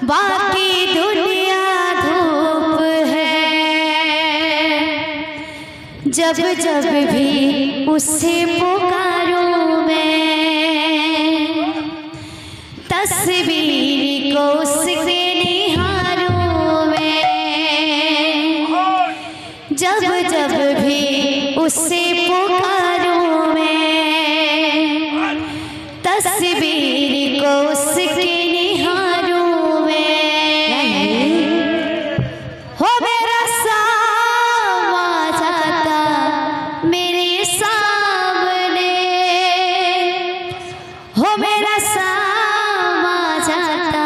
बाकी दुनिया धूप है। जब जब भी उससे पुकारूं मैं, तस्वीर को उसके निहारूं मैं। जब जब भी उससे पुकारूं मैं, तस्वीर को उसके निहारूं मैं। हो मेरा सामा जाता मेरे सामने, हो मेरा सामा जाता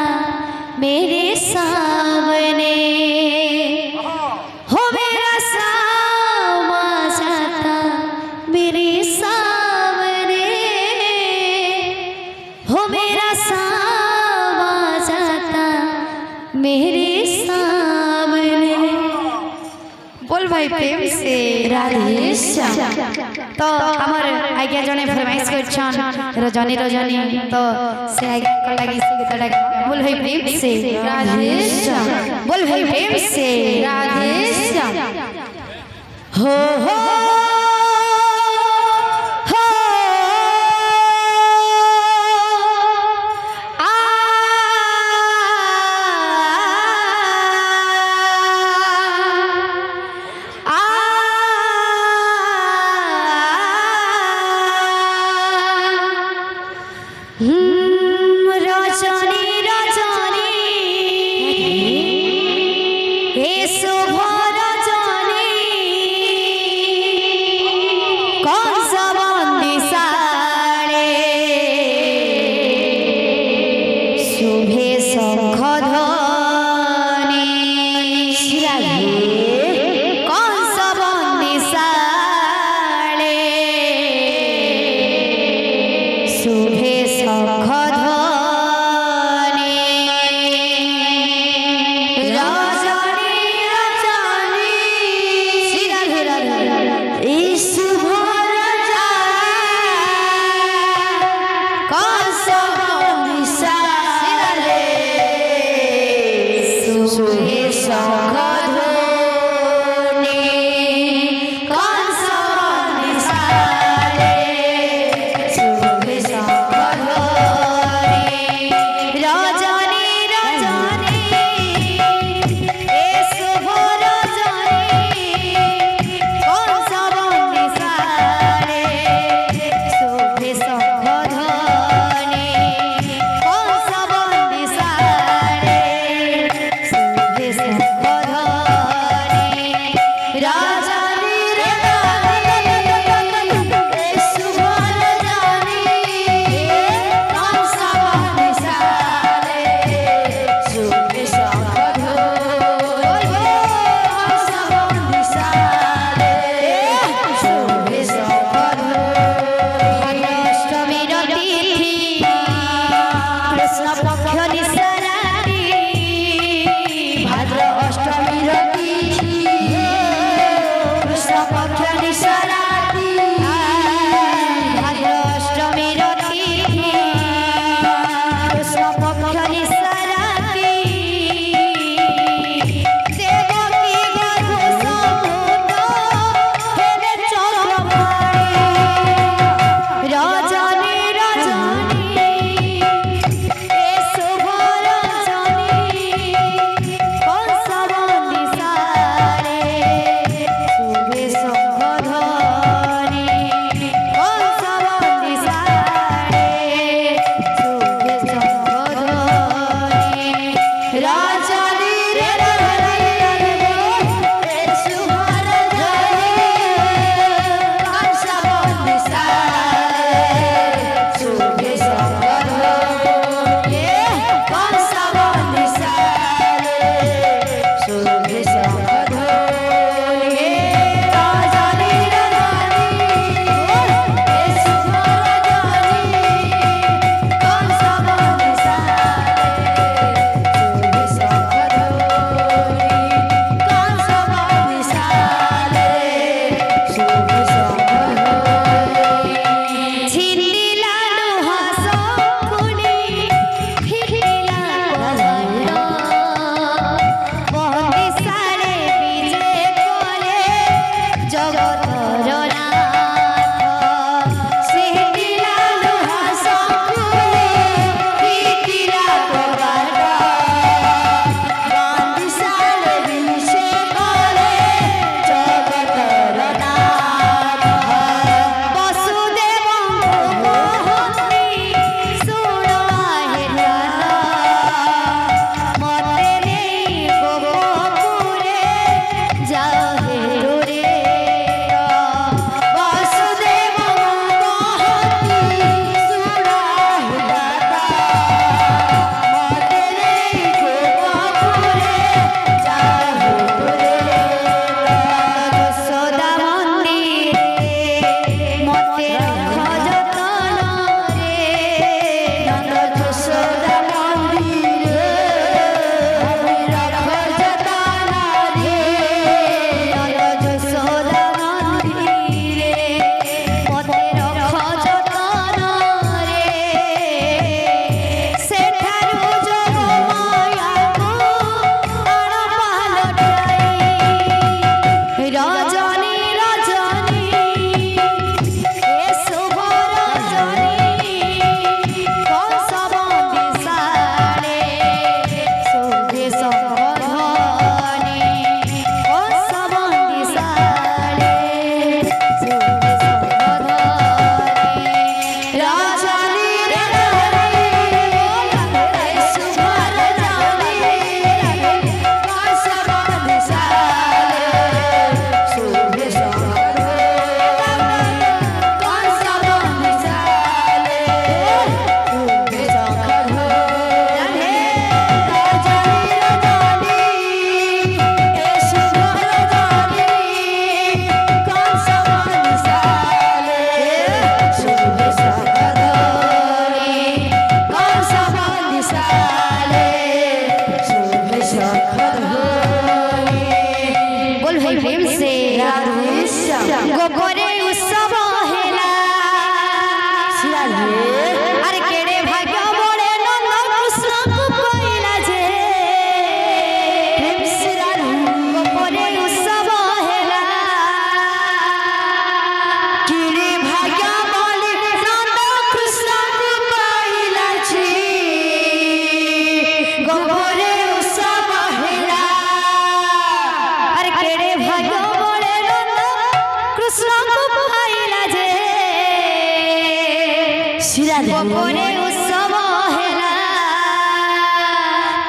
मेरे सामने, हो मेरा सामा जाता मेरे सामने, हो मेरा सामा जाता मेरे सामने। बोल भाई प्रेम से राधे श्याम। तो हमार आज्ञा जने फरमाइश करछन रजनी रजनी, तो से आज्ञा को लगी से गीतटा बोल भाई प्रेम से राधे श्याम। बोल भाई प्रेम से राधे श्याम। हो हो रजनी रजनी हे शुभ रजनी, कौन सा बंदिशाले शुभे शंख ध्वनि। कौन सा बंदिशाले शुभे शंख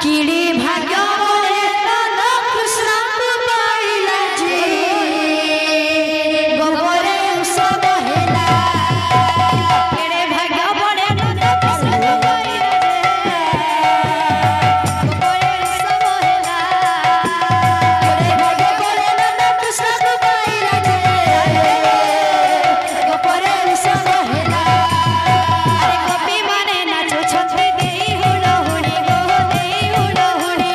किड़ी भाग्य मोरे नंद कृष्ण को पाइला जे गोबरे सब हेला किड़े भाग्य मोरे नंद कृष्ण को पाइला जे गोबरे सब हेला किड़े भाग्य मोरे नंद कृष्ण को पाइला जे गोबरे सब हेला अरे गोपी माने नाचो छत्रे देई हुलो हुड़ी गो देई हुलो हुड़ी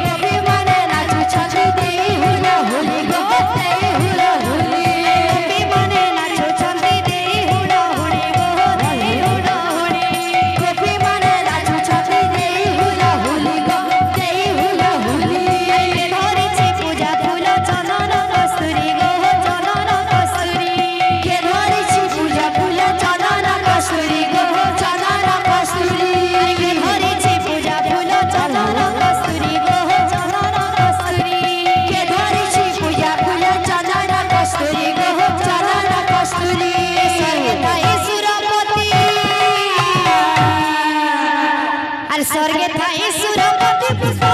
गोपी माने नाचो छत्रे देई हुलो हुड़ी गो देई हुलो हुड़ी गोपी माने नाचो छत्रे देई हुलो हुड़ी गो देई हुलो हुड़ी गोपी माने नाचो छत्रे देई हुलो हुड़ी गो देई हुलो हुड़ी के धरिछि पूजा फूल चंदन कस्तूरी गो चंदन कस्तूरी के धरिछि पूजा फूल चंदन कस्तूरी गो चंदन कस्तूरी के धरिछि पूजा फूल चंदन कस्तूरी गो चंदन कस्तूरी के धरिछि पूजा फूल चंदन कस्तूरी गो चंदन कस्तूरी स्वर्गे थाई सुरपति अरे स्वर्गे थाई सुरपति पुष्प